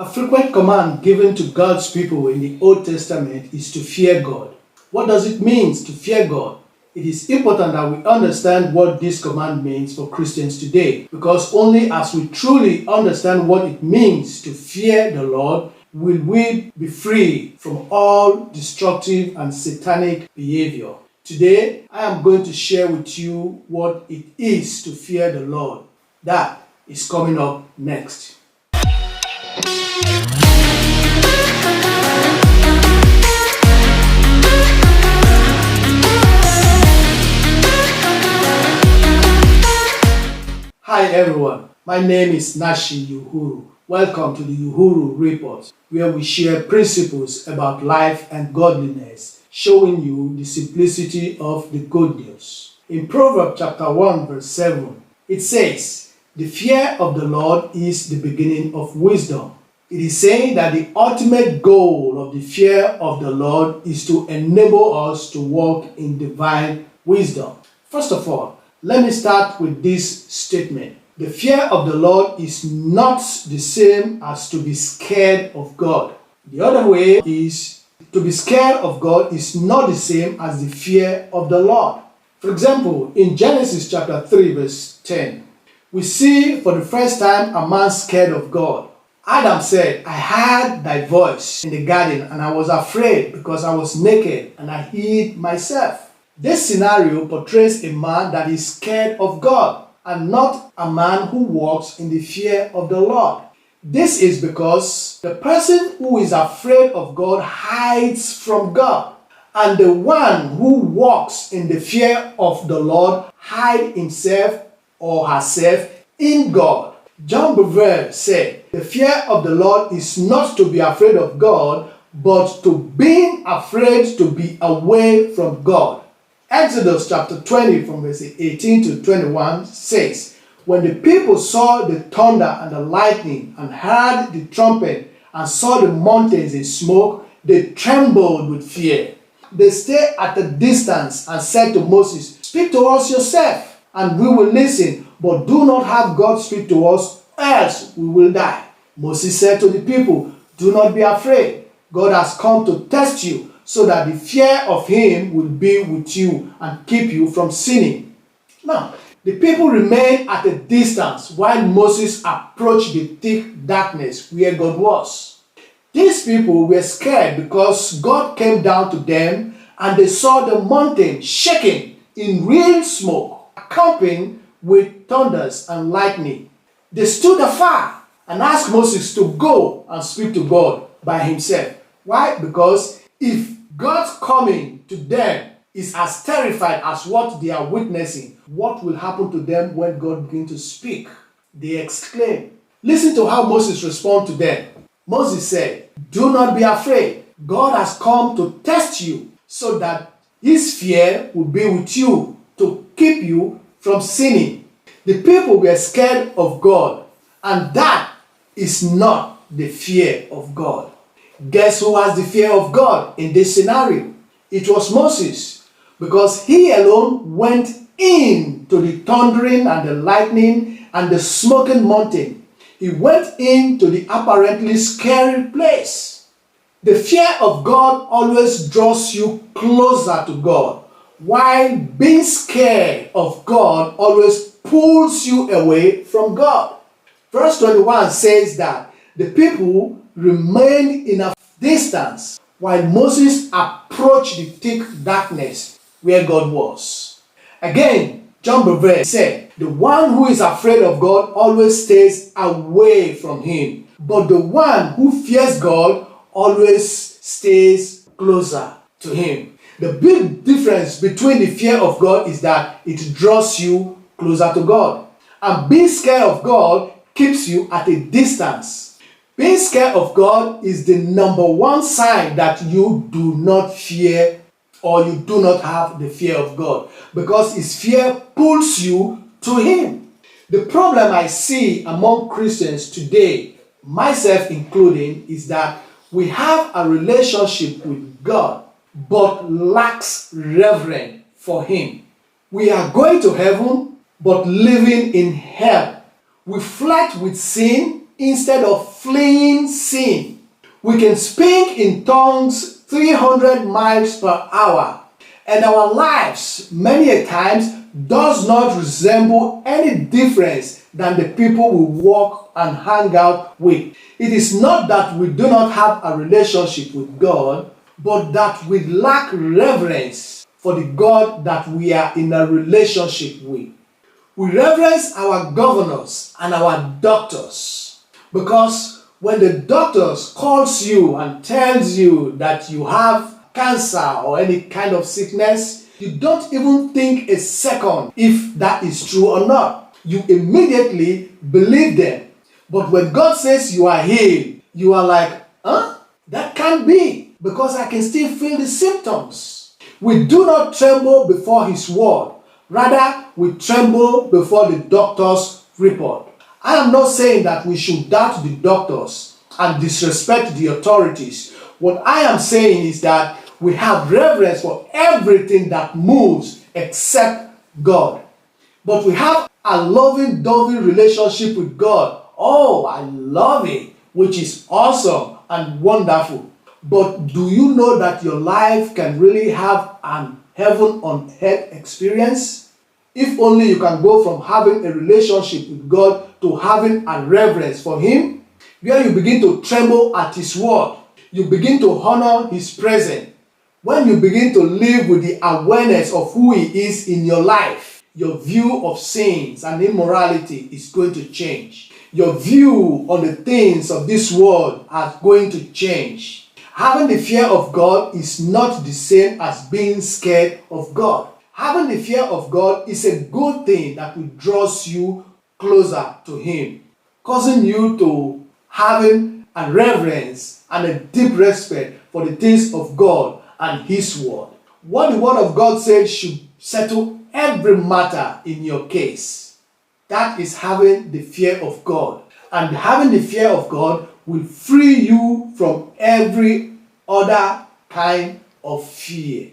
A frequent command given to God's people in the Old Testament is to fear God. What does it mean to fear God? It is important that we understand what this command means for Christians today, because only as we truly understand what it means to fear the Lord will we be free from all destructive and satanic behavior. Today, I am going to share with you what it is to fear the Lord. That is coming up next. Hi everyone, my name is Nashi Uhuru. Welcome to the Uhuru Report, where we share principles about life and godliness, showing you the simplicity of the good news. In Proverbs chapter 1 verse 7, it says, "The fear of the Lord is the beginning of wisdom." It is saying that the ultimate goal of the fear of the Lord is to enable us to walk in divine wisdom. First of all, let me start with this statement. The fear of the Lord is not the same as to be scared of God. The other way is to be scared of God is not the same as the fear of the Lord. For example, in Genesis chapter 3 verse 10, we see for the first time a man scared of God. Adam said, "I heard thy voice in the garden and I was afraid because I was naked and I hid myself." This scenario portrays a man that is scared of God and not a man who walks in the fear of the Lord. This is because the person who is afraid of God hides from God, and the one who walks in the fear of the Lord hides himself or herself in God. John Bevere said, "The fear of the Lord is not to be afraid of God, but to being afraid to be away from God." Exodus chapter 20 from verse 18 to 21 says, "When the people saw the thunder and the lightning and heard the trumpet and saw the mountains in smoke, they trembled with fear. They stayed at a distance and said to Moses, 'Speak to us yourself, and we will listen, but do not have God speak to us, else we will die.' Moses said to the people, 'Do not be afraid. God has come to test you, so that the fear of him will be with you and keep you from sinning.'" Now, the people remained at a distance while Moses approached the thick darkness where God was. These people were scared because God came down to them and they saw the mountain shaking in real smoke, accompanied with thunders and lightning. They stood afar and asked Moses to go and speak to God by himself. Why? Because if God's coming to them is as terrified as what they are witnessing, what will happen to them when God begins to speak? They exclaim. Listen to how Moses responds to them. Moses said, "Do not be afraid. God has come to test you so that his fear will be with you to keep you from sinning." The people were scared of God, and that is not the fear of God. Guess who has the fear of God in this scenario? It was Moses, because he alone went into the thundering and the lightning and the smoking mountain. He went into the apparently scary place. The fear of God always draws you closer to God, while being scared of God always pulls you away from God. Verse 21 says that the people remained in a distance while Moses approached the thick darkness where God was. Again, John Bevere said, "The one who is afraid of God always stays away from him, but the one who fears God always stays closer to him." The big difference between the fear of God is that it draws you closer to God, and being scared of God keeps you at a distance. Being scared of God is the number one sign that you do not fear or you do not have the fear of God, because his fear pulls you to him. The problem I see among Christians today, myself including, is that we have a relationship with God but lacks reverence for him. We are going to heaven but living in hell. We flirt with sin instead of fleeing sin. We can speak in tongues 300 miles per hour, and our lives many a times does not resemble any difference than the people we walk and hang out with. It is not that we do not have a relationship with God, but that we lack reverence for the God that we are in a relationship with. We reverence our governors and our doctors, because when the doctors calls you and tells you that you have cancer or any kind of sickness, you don't even think a second if that is true or not. You immediately believe them. But when God says you are healed, you are like, that can't be, because I can still feel the symptoms. We do not tremble before His word. Rather, we tremble before the doctor's report. I am not saying that we should doubt the doctors and disrespect the authorities. What I am saying is that we have reverence for everything that moves except God. But we have a loving-dovey relationship with God. Oh, I love it, which is awesome and wonderful. But do you know that your life can really have an heaven on earth experience? If only you can go from having a relationship with God to having a reverence for Him, where you begin to tremble at His word. You begin to honor His presence. When you begin to live with the awareness of who He is in your life, your view of sins and immorality is going to change. Your view on the things of this world are going to change. Having the fear of God is not the same as being scared of God. Having the fear of God is a good thing that will draw you closer to Him, causing you to having a reverence and a deep respect for the things of God and His word. What the word of God says should settle every matter in your case. That is having the fear of God. And having the fear of God will free you from every other kind of fear.